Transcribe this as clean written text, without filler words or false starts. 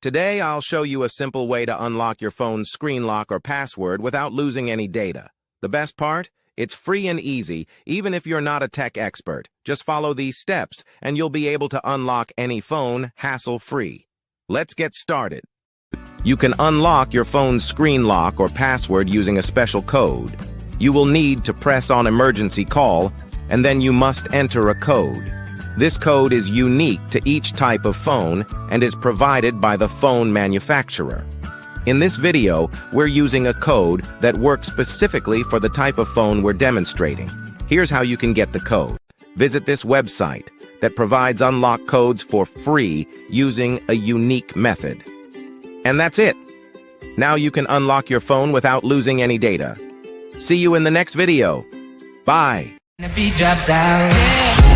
Today, I'll show you a simple way to unlock your phone's screen lock or password without losing any data. The best part? It's free and easy, even if you're not a tech expert. Just follow these steps, and you'll be able to unlock any phone hassle-free. Let's get started. You can unlock your phone's screen lock or password using a special code. You will need to press on emergency call, and then you must enter a code. This code is unique to each type of phone and is provided by the phone manufacturer. In this video, we're using a code that works specifically for the type of phone we're demonstrating. Here's how you can get the code. Visit this website that provides unlock codes for free using a unique method. And that's it. Now you can unlock your phone without losing any data. See you in the next video. Bye. The beat drops out.